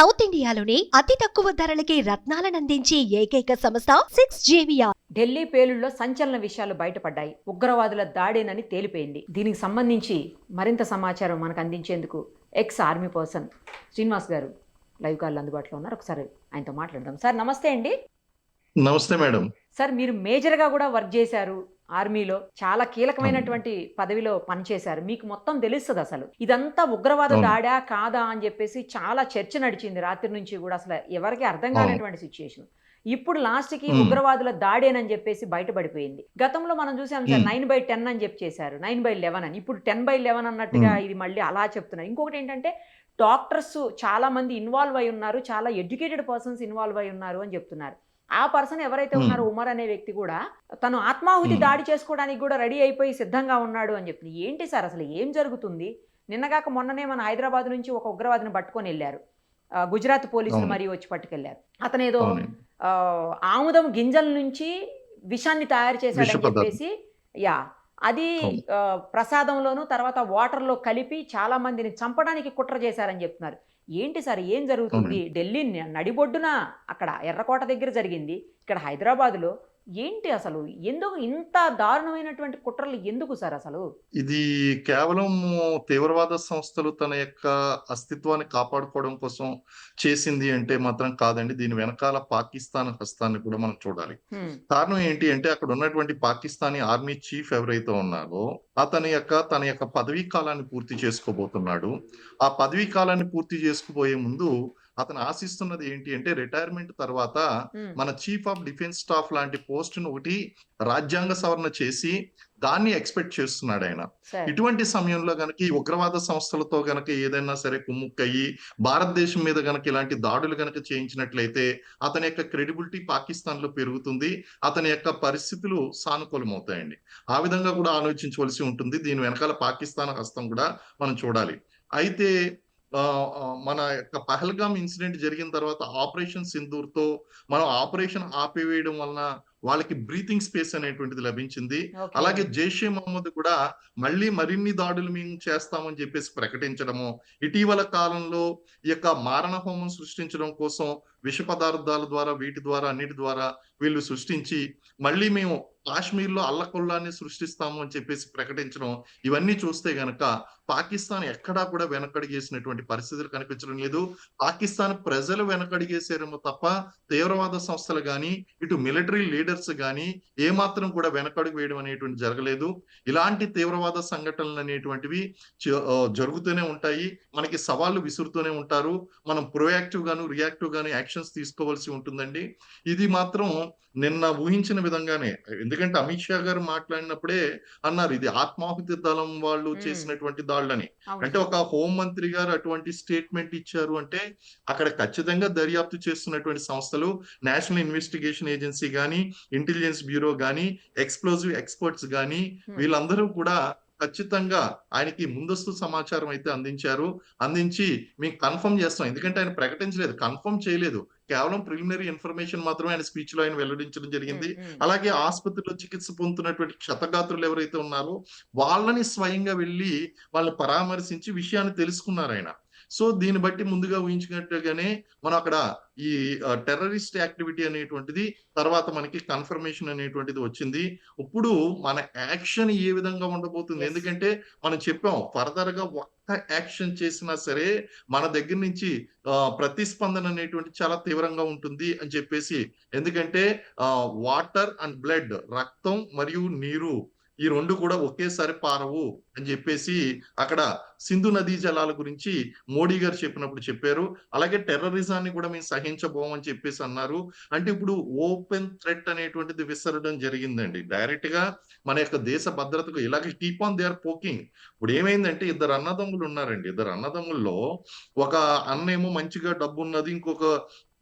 South ఇండియాలోని అతి తక్కువ ధరలకి రత్నాలనందించే ఏకైక సంస్థ 6JVR. ఢిల్లీ పేలుళ్లో సంచలన విషయాలు బయటపడ్డాయి. ఉగ్రవాదుల దాడేనని తేలిపోయింది. దీనికి సంబంధించి మరింత సమాచారం మనకు అందించేందుకు ఎక్స్ ఆర్మీ పర్సన్ శ్రీనివాస్ గారు లైవ్ కాల్ అందుబాటులో ఉన్నారు. ఒకసారి ఆయనతో మాట్లాడదాం. సార్ నమస్తే అండి. నమస్తే మేడం. సార్ మీరు మేజర్గా కూడా వర్క్ చేశారు, ఆర్మీలో చాలా కీలకమైనటువంటి పదవిలో పనిచేశారు. మీకు మొత్తం తెలుస్తుంది అసలు ఇదంతా ఉగ్రవాద దాడా కాదా అని చెప్పేసి చాలా చర్చ నడిచింది రాత్రి నుంచి కూడా. అసలు ఎవరికి అర్థం కానటువంటి సిచ్యుయేషన్. ఇప్పుడు లాస్ట్ కి ఉగ్రవాదుల దాడేనని చెప్పేసి బయటపడిపోయింది. గతంలో మనం చూసాం సార్ 9/10 అని చెప్పి చేశారు, 9/11 అని. ఇప్పుడు 10/11 అన్నట్టుగా ఇది మళ్ళీ అలా చెప్తున్నారు. ఇంకొకటి ఏంటంటే డాక్టర్స్ చాలా మంది ఇన్వాల్వ్ అయి ఉన్నారు, చాలా ఎడ్యుకేటెడ్ పర్సన్స్ ఇన్వాల్వ్ అయి ఉన్నారు అని చెప్తున్నారు. ఆ పర్సన్ ఎవరైతే ఉన్నారో ఉమర్ అనే వ్యక్తి కూడా తను ఆత్మాహుతి దాడి చేసుకోవడానికి కూడా రెడీ అయిపోయి సిద్ధంగా ఉన్నాడు అని చెప్తుంది. ఏంటి సార్ అసలు ఏం జరుగుతుంది? నిన్నగాక మొన్ననే మన హైదరాబాద్ నుంచి ఒక ఉగ్రవాదిని పట్టుకొని వెళ్ళారు, గుజరాత్ పోలీసులు మరీ వచ్చి పట్టుకెళ్లారు. అతను ఏదో ఆముదం గింజల నుంచి విషాన్ని తయారు చేశాడని చెప్పేసి అది ప్రసాదంలోను తర్వాత వాటర్లో కలిపి చాలా మందిని చంపడానికి కుట్ర చేశారని చెప్తున్నారు. ఏంటి సార్ ఏం జరుగుతుంది? ఢిల్లీ నడిబొడ్డున అక్కడ ఎర్రకోట దగ్గర జరిగింది, ఇక్కడ హైదరాబాద్లో ఏంటి అసలు? ఎందుకు ఇంత దారుణమైనటువంటి కుట్రలు ఎందుకు సార్ అసలు? ఇది కేవలం తీవ్రవాద సంస్థలు తన యొక్క అస్తిత్వాన్ని కాపాడుకోవడం కోసం చేసింది అంటే మాత్రం కాదండి. దీని వెనకాల పాకిస్తాన్ హస్తాన్ని కూడా మనం చూడాలి. కారణం ఏంటి అంటే అక్కడ ఉన్నటువంటి పాకిస్తానీ ఆర్మీ చీఫ్ ఎవరైతే ఉన్నారో తన యొక్క పదవీ కాలాన్ని పూర్తి చేసుకోబోతున్నాడు. ఆ పదవీ కాలాన్ని పూర్తి చేసుకుపోయే ముందు అతను ఆశిస్తున్నది ఏంటి అంటే రిటైర్మెంట్ తర్వాత మన చీఫ్ ఆఫ్ డిఫెన్స్ స్టాఫ్ లాంటి పోస్టును ఒకటి రాజ్యాంగ సవరణ చేసి దాన్ని ఎక్స్పెక్ట్ చేస్తున్నాడు ఆయన. ఇటువంటి సమయంలో గనక ఈ ఉగ్రవాద సంస్థలతో గనక ఏదైనా సరే కుమ్ముక్కయ్యి భారతదేశం మీద గనక ఇలాంటి దాడులు గనక చేయించినట్లయితే అతని యొక్క క్రెడిబిలిటీ పాకిస్తాన్ లో పెరుగుతుంది, అతని యొక్క పరిస్థితులు సానుకూలమవుతాయండి. ఆ విధంగా కూడా ఆలోచించవలసి ఉంటుంది. దీని వెనకాల పాకిస్తాన్ హస్తం కూడా మనం చూడాలి. అయితే మన యొక్క పహల్గామ్ ఇన్సిడెంట్ జరిగిన తర్వాత ఆపరేషన్ సింధూర్ తో మనం ఆపరేషన్ ఆపివేయడం వలన వాళ్ళకి బ్రీతింగ్ స్పేస్ అనేటువంటిది లభించింది. అలాగే జైషే మహమ్మద్ కూడా మళ్ళీ మరిన్ని దాడులు మేము చేస్తామని చెప్పేసి ప్రకటించడము, ఇటీవల కాలంలో ఈ యొక్క మారణ హోమం సృష్టించడం కోసం విష పదార్థాల ద్వారా వీటి ద్వారా అన్నిటి ద్వారా వీళ్ళు సృష్టించి మళ్ళీ మేము కాశ్మీర్ లో అల్లకొల్లాన్ని సృష్టిస్తాము అని చెప్పేసి ప్రకటించడం, ఇవన్నీ చూస్తే గనక పాకిస్తాన్ ఎక్కడా కూడా వెనకడిగేసినటువంటి పరిస్థితులు కనిపించడం లేదు. పాకిస్తాన్ ప్రజలు వెనకడిగేసారేమో తప్ప తీవ్రవాద సంస్థలు గాని ఇటు మిలిటరీ లీడర్స్ గాని ఏమాత్రం కూడా వెనకడుగు వేయడం అనేటువంటి జరగలేదు. ఇలాంటి తీవ్రవాద సంఘటనలు అనేటువంటివి జరుగుతూనే ఉంటాయి, మనకి సవాళ్లు విసురుతూనే ఉంటారు. మనం ప్రొయాక్టివ్ గాను రియాక్టివ్ గాను యాక్షన్స్ తీసుకోవాల్సి ఉంటుందండి. ఇది మాత్రం నిన్న ఊహించిన విధంగానే, ఎందుకంటే అమిత్ షా గారు మాట్లాడినప్పుడే అన్నారు ఇది ఆత్మాహుతి దళం వాళ్ళు చేసినటువంటి దాడులని. అంటే ఒక హోం మంత్రి గారు అటువంటి స్టేట్మెంట్ ఇచ్చారు అంటే అక్కడ ఖచ్చితంగా దర్యాప్తు చేస్తున్నటువంటి సంస్థలు నేషనల్ ఇన్వెస్టిగేషన్ ఏజెన్సీ గాని, ఇంటెలిజెన్స్ బ్యూరో గాని, ఎక్స్ప్లోజివ్ ఎక్స్పర్ట్స్ గాని వీళ్ళందరూ కూడా ఖచ్చితంగా ఆయనకి ముందస్తు సమాచారం అయితే అందించి మేము కన్ఫర్మ్ చేస్తాం. ఎందుకంటే ఆయన ప్రకటించలేదు, కన్ఫర్మ్ చేయలేదు, కేవలం ప్రిలిమినరీ ఇన్ఫర్మేషన్ మాత్రమే ఆయన స్పీచ్ లో ఆయన వెల్లడించడం జరిగింది. అలాగే ఆసుపత్రిలో చికిత్స పొందుతున్నటువంటి క్షతగాత్రులు ఎవరైతే ఉన్నారో వాళ్ళని స్వయంగా వెళ్ళి వాళ్ళని పరామర్శించి విషయాన్ని తెలుసుకున్నారు ఆయన. సో దీన్ని బట్టి ముందుగా ఊహించినట్టుగానే మనం అక్కడ ఈ టెర్రరిస్ట్ యాక్టివిటీ అనేటువంటిది తర్వాత మనకి కన్ఫర్మేషన్ అనేటువంటిది వచ్చింది. ఇప్పుడు మన యాక్షన్ ఏ విధంగా ఉండబోతుంది? ఎందుకంటే మనం చెప్పాం ఫర్దర్ గా ఒక్క యాక్షన్ చేసినా సరే మన దగ్గర నుంచి ప్రతిస్పందన అనేటువంటి చాలా తీవ్రంగా ఉంటుంది అని చెప్పేసి. ఎందుకంటే వాటర్ అండ్ బ్లడ్, రక్తం మరియు నీరు ఈ రెండు కూడా ఒకేసారి పారవు అని చెప్పేసి అక్కడ సింధు నదీ జలాల గురించి మోడీ గారు చెప్పినప్పుడు చెప్పారు. అలాగే టెర్రరిజాన్ని కూడా మేము సహించబోమని చెప్పేసి అన్నారు. అంటే ఇప్పుడు ఓపెన్ థ్రెట్ అనేటువంటిది విసరడం జరిగిందండి. డైరెక్ట్ గా మన యొక్క దేశ భద్రతకు ఇలాగే keep on they are poking. ఇప్పుడు ఏమైందంటే ఇద్దరు అన్నదమ్ములు ఉన్నారండి. ఇద్దరు అన్నదమ్ముల్లో ఒక అన్నేమో మంచిగా డబ్బు ఉన్నది, ఇంకొక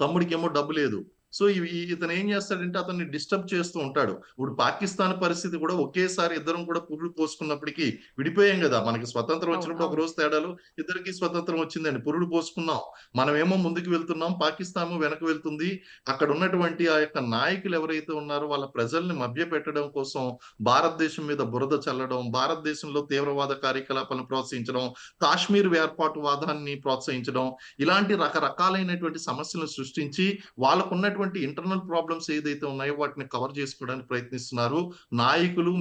తమ్ముడికి ఏమో డబ్బు లేదు. సో ఇతను ఏం చేస్తాడంటే అతన్ని డిస్టర్బ్ చేస్తూ ఉంటాడు. ఇప్పుడు పాకిస్తాన్ పరిస్థితి కూడా ఒకేసారి ఇద్దరం కూడా పురుడు పోసుకున్నప్పటికీ విడిపోయాం కదా! మనకి స్వతంత్రం అవును. వచ్చినప్పుడు ఒక అవును. రోజు తేడాలో ఇద్దరికీ స్వతంత్రం వచ్చిందండి. పురుడు పోసుకున్నాం. మనమేమో ముందుకు వెళ్తున్నాం. పాకిస్తాన్ వెనక్కి వెళ్తుంది. అక్కడ ఉన్నటువంటి ఆ యొక్క నాయకులు ఎవరైతే ఉన్నారో వాళ్ళ ప్రజల్ని మభ్యపెట్టడం కోసం భారతదేశం మీద బురద చల్లడం, భారతదేశంలో తీవ్రవాద కార్యకలాపాలను ప్రోత్సహించడం, కాశ్మీర్ వేర్పాటువాదాన్ని ప్రోత్సహించడం, ఇలాంటి రకరకాలైనటువంటి సమస్యలను సృష్టించి వాళ్ళకున్నటువంటి ఇంటర్నల్ ప్రాబ్లమ్స్ ఏదైతే ఉన్నాయో వాటిని కవర్ చేసుకోవడానికి ప్రయత్నిస్తున్నారు. నాయకులు,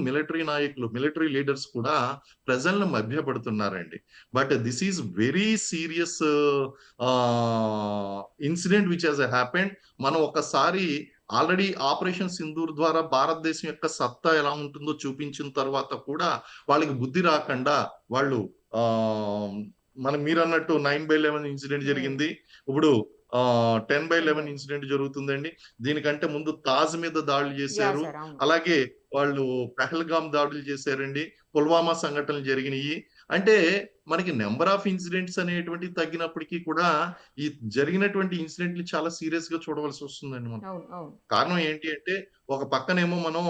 మిలిటరీ లీడర్స్ కూడా ప్రజలను మభ్యపెడుతున్నారండి. But this is very serious incident which has happened. మనం ఒకసారి ఆల్రెడీ ఆపరేషన్ సింధూర్ ద్వారా భారతదేశం యొక్క సత్తా ఎలా ఉంటుందో చూపించిన తర్వాత కూడా వాళ్ళకి బుద్ధి రాకుండా వాళ్ళు మీరన్నట్టు 9/11 ఇన్సిడెంట్ హ్మ్. జరిగింది. ఇప్పుడు 10/11 ఇన్సిడెంట్ జరుగుతుందండి. దీనికంటే ముందు తాజ్ మీద దాడులు చేశారు. సార్. అవును. అలాగే వాళ్ళు పెహల్గామ్ దాడులు చేశారండి. పుల్వామా సంఘటనలు జరిగినాయి. అంటే మనకి నంబర్ ఆఫ్ ఇన్సిడెంట్స్ అనేటువంటివి తగ్గినప్పటికీ కూడా ఈ జరిగినటువంటి ఇన్సిడెంట్‌ని చాలా సీరియస్‌గా చూడవలసి వస్తుందండి మనం. అవును. అవును. కారణం ఏంటి అంటే ఒక పక్కనేమో మనం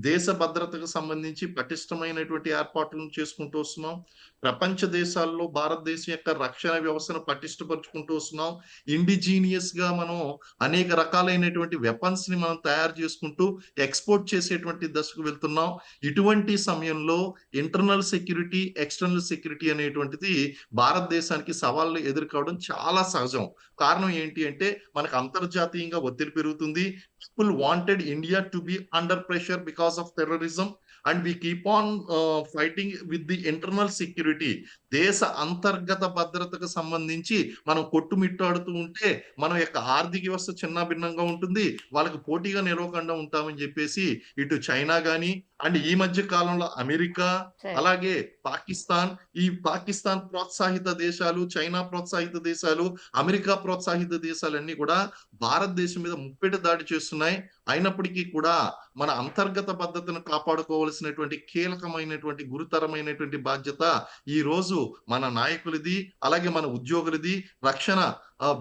దేశ భద్రతకు సంబంధించి పటిష్టమైనటువంటి ఏర్పాట్లను చేసుకుంటూ వస్తున్నాం. ప్రపంచ దేశాల్లో భారతదేశం యొక్క రక్షణ వ్యవస్థను పటిష్టపరుచుకుంటూ వస్తున్నాం. ఇండిజీనియస్‌గా మనం అనేక రకాలైనటువంటి వెపన్స్‌ని మనం తయారు చేసుకుంటూ ఎక్స్‌పోర్ట్ చేసేటువంటి దశకు వెళ్తున్నాం. ఇటువంటి సమయంలో ఇంటర్నల్ సెక్యూరిటీ, ఎక్స్‌టర్నల్ సెక్యూరిటీ అనేటువంటిది భారతదేశానికి సవాళ్లు ఎదుర్కోవడం చాలా సహజం. కారణం ఏంటి అంటే మనకు అంతర్జాతీయంగా ఒత్తిడి పెరుగుతుంది. People wanted India to be under pressure because of terrorism, and we keep on fighting with the internal security. దేశ అంతర్గత భద్రతకు సంబంధించి మనం కొట్టుమిట్టాడుతూ ఉంటే మన యొక్క ఆర్థిక వ్యవస్థ చిన్నాభిన్నంగా ఉంటుంది. వాళ్ళకి పోటీగా నిలవకుండా ఉంటామని చెప్పేసి ఇటు చైనా గాని అండ్ ఈ మధ్య కాలంలో అమెరికా, సరే. అలాగే పాకిస్తాన్ ప్రోత్సాహిత దేశాలు, చైనా ప్రోత్సాహిత దేశాలు, అమెరికా ప్రోత్సాహిత దేశాలన్నీ కూడా భారతదేశం మీద ముప్పెట దాడి చేస్తున్నాయి. అయినప్పటికీ కూడా మన అంతర్గత భద్రతను కాపాడుకోవాల్సినటువంటి కీలకమైనటువంటి గురుతరమైనటువంటి బాధ్యత ఈ రోజు మన నాయకులది, అలాగే మన ఉద్యోగులది, రక్షణ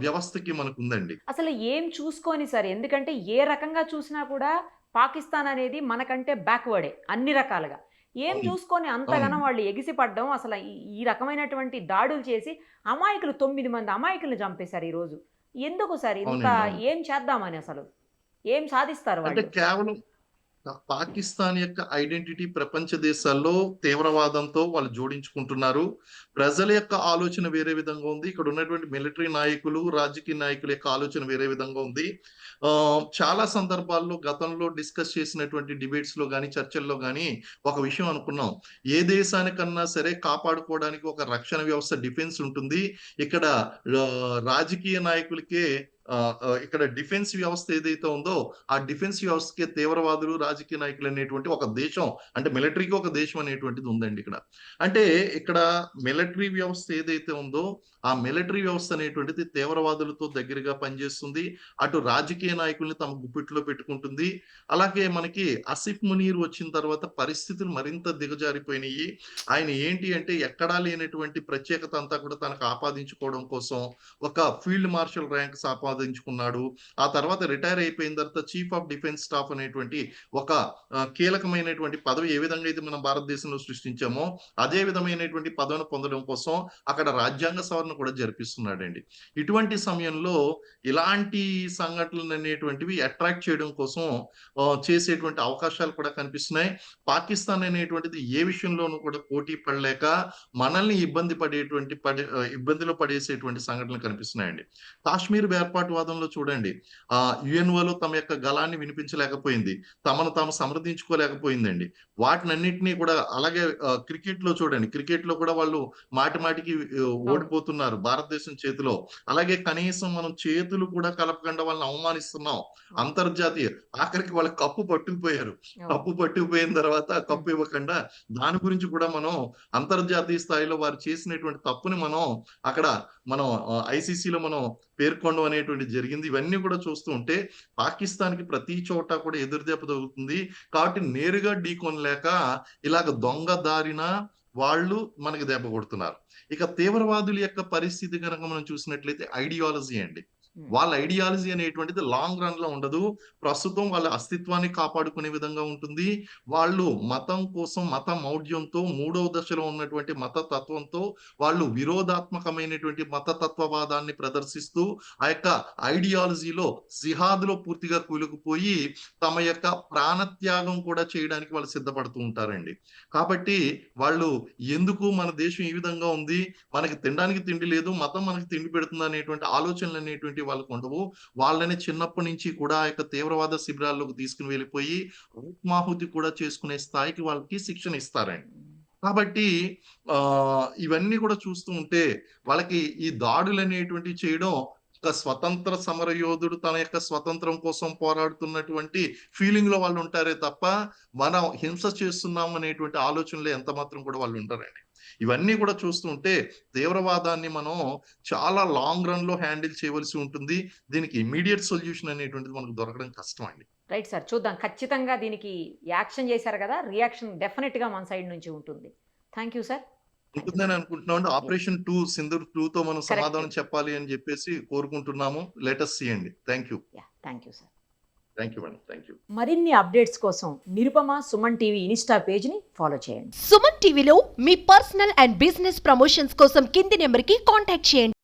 వ్యవస్థకి మనకుందండి. అసలు ఏం చూసుకొని సార్, ఎందుకంటే ఏ రకంగా చూసినా కూడా పాకిస్తాన్ అనేది మనకంటే బ్యాక్వర్డే అన్ని రకాలుగా. ఏం అవును. చూసుకొని అంతగానం అవునండి. వాళ్ళు ఎగిసిపడ్డం, అసలు ఈ రకమైనటువంటి దాడులు చేసి అమాయకులు 9 మంది అమాయకులను చంపేశారు ఈరోజు. ఎందుకు సార్ ఇంత? అవునండి. అవును. ఏం చేద్దామని అసలు ఏం సాధిస్తారు అంటే వాళ్ళు? కేవలం పాకిస్తాన్ యొక్క ఐడెంటిటీ ప్రపంచ దేశాల్లో తీవ్రవాదంతో వాళ్ళు జోడించుకుంటున్నారు. ప్రజల యొక్క ఆలోచన వేరే విధంగా ఉంది. ఇక్కడ ఉన్నటువంటి మిలిటరీ నాయకులు, రాజకీయ నాయకుల యొక్క ఆలోచన వేరే విధంగా ఉంది. చాలా సందర్భాల్లో గతంలో డిస్కస్ చేసినటువంటి డిబేట్స్ లో గాని, చర్చల్లో గాని ఒక విషయం అనుకున్నాం. ఏ దేశానికన్నా సరే కాపాడుకోవడానికి ఒక రక్షణ వ్యవస్థ, డిఫెన్స్ ఉంటుంది. ఇక్కడ రాజకీయ నాయకులకే ఇక్కడ డిఫెన్స్ వ్యవస్థ ఏదైతే ఉందో ఆ డిఫెన్స్ వ్యవస్థకి తీవ్రవాదులు, రాజకీయ నాయకులు అనేటువంటి ఒక దేశం, అంటే మిలిటరీకి ఒక దేశం అనేటువంటిది ఉందండి ఇక్కడ. అంటే ఇక్కడ మిలిటరీ వ్యవస్థ ఏదైతే ఉందో ఆ మిలిటరీ వ్యవస్థ అనేటువంటిది తీవ్రవాదులతో దగ్గరగా పనిచేస్తుంది. అటు రాజకీయ నాయకుల్ని తమ గుప్పిట్లో పెట్టుకుంటుంది. అలాగే మనకి ఆసిఫ్ మునీర్ వచ్చిన తర్వాత పరిస్థితులు మరింత దిగజారిపోయినాయి. ఆయన ఏంటి అంటే ఎక్కడా లేనటువంటి ప్రత్యేకత అంతా కూడా తనకు ఆపాదించుకోవడం కోసం ఒక ఫీల్డ్ మార్షల్ ర్యాంక్ సంపాదించుకున్నాడు. ఆ తర్వాత రిటైర్ అయిపోయిన తర్వాత చీఫ్ ఆఫ్ డిఫెన్స్ స్టాఫ్ అనేటువంటి ఒక కీలకమైనటువంటి పదవి ఏ విధంగా అయితే మనం భారతదేశంలో సృష్టించామో అదే విధమైనటువంటి పదవిని పొందడం కోసం అక్కడ రాజ్యాంగ సవరణ కూడా జరిపిస్తున్నాడండి. ఇటువంటి సమయంలో ఇలాంటి సంఘటనలు అనేటువంటివి అట్రాక్ట్ చేయడం కోసం చేసేటువంటి అవకాశాలు కూడా కనిపిస్తున్నాయి. పాకిస్తాన్ అనేటువంటిది ఏ విషయంలోనూ కూడా పోటీ పడలేక మనల్ని ఇబ్బందిలో పడేసేటువంటి సంఘటనలు కనిపిస్తున్నాయండి. కాశ్మీర్ వేర్పాటువాదంలో చూడండి, యుఎన్ఓలో తమ యొక్క గళాన్ని వినిపించలేకపోయింది, తమను తాము సమర్థించుకోలేకపోయిందండి. వాటినన్నిటినీ కూడా అలాగే క్రికెట్ లో చూడండి, క్రికెట్ లో కూడా వాళ్ళు మాటికి ఓడిపోతున్నారు భారతదేశం చేతిలో. అలాగే కనీసం మనం చేతులు కూడా కలపకుండా వాళ్ళని అవమానిస్తున్నాం. అంతర్జాతీయ ఆఖరికి వాళ్ళ కప్పు పట్టుకుపోయారు. కప్పు పట్టుకుపోయిన తర్వాత కప్పు ఇవ్వకుండా దాని గురించి కూడా మనం అంతర్జాతీయ స్థాయిలో వారు చేసినటువంటి తప్పుని మనం ఐసీసీలో మనం పేర్కొనడం అనేటువంటి జరిగింది. ఇవన్నీ కూడా చూస్తూ ఉంటే పాకిస్తాన్‌కి ప్రతి చోట కూడా ఎదురుదెబ్బ తగులుతుంది. కాబట్టి నేరుగా ఢీకొనలేక ఇలాగ దొంగ దారిన వాళ్ళు మనకి దెబ్బ కొడుతున్నారు. ఇక తీవ్రవాదుల యొక్క పరిస్థితి గనక మనం చూసినట్లయితే ఐడియాలజీ అండి. వాళ్ళ ఐడియాలజీ అనేటువంటిది లాంగ్ రన్ లో ఉండదు. ప్రస్తుతం వాళ్ళ అస్తిత్వాన్ని కాపాడుకునే విధంగా ఉంటుంది. వాళ్ళు మతం కోసం మత మౌఢ్యంతో మూడవ దశలో ఉన్నటువంటి మత తత్వంతో వాళ్ళు విరోధాత్మకమైనటువంటి మత తత్వవాదాన్ని ప్రదర్శిస్తూ ఆ యొక్క ఐడియాలజీలో జిహాద్‌లో పూర్తిగా కూలుకుపోయి తమ యొక్క ప్రాణత్యాగం కూడా చేయడానికి వాళ్ళు సిద్ధపడుతూ ఉంటారండి. కాబట్టి వాళ్ళు ఎందుకు మన దేశం ఈ విధంగా ఉంది, మనకి తినడానికి తిండి లేదు, మతం మనకి తిండి పెడుతుంది అనేటువంటి ఆలోచనలు అనేటువంటివి వాళ్ళకు ఉండవు. వాళ్ళని చిన్నప్పటి నుంచి కూడా ఆ యొక్క తీవ్రవాద శిబిరాల్లోకి తీసుకుని వెళ్ళిపోయి ఆత్మాహుతి కూడా చేసుకునే స్థాయికి వాళ్ళకి శిక్షణ ఇస్తారండి. కాబట్టి ఇవన్నీ కూడా చూస్తూ ఉంటే వాళ్ళకి ఈ దాడులనేటువంటివి చేయడం ఒక స్వతంత్ర సమరయోధుడు తన యొక్క స్వతంత్రం కోసం పోరాడుతున్నటువంటి ఫీలింగ్ లో వాళ్ళు ఉంటారే తప్ప మనం హింస చేస్తున్నాం అనేటువంటి ఆలోచనలో ఎంత మాత్రం కూడా వాళ్ళు ఉంటారండి. ఇవన్నీ కూడా చూస్తుంటే తీవ్రవాదాన్ని మనం చాలా లాంగ్ రన్ లో హ్యాండిల్ చేయవలసి ఉంటుంది. దీనికి ఇమ్మీడియట్ సొల్యూషన్ అనేటువంటిది మనకు దొరకడం కష్టం అండి. రైట్ సార్, చూద్దాం. ఖచ్చితంగా దీనికి యాక్షన్ చేశారు కదా, రియాక్షన్ డెఫినెట్ గా మన సైడ్ నుంచి ఉంటుంది. Thank you sir. ఉంటుందని అనుకుంటున్నాం. ఆపరేషన్ 2 సింధూర్ 2 తో మనం Correct. సమాధానం చెప్పాలి అని చెప్పేసి కోరుకుంటున్నాము. లెట్ us see అండి. Thank you. Thank you sir. Thank you madam. Thank you. మరిన్ని అప్డేట్స్ కోసం నిరుపమ సుమన్ టీవీ ఇన్స్టా పేజ్ని ఫాలో చేయండి. సుమన్ టీవీలో మీ పర్సనల్ అండ్ బిజినెస్ ప్రమోషన్స్ కోసం కింది నెంబర్కి కాంటాక్ట్ చేయండి.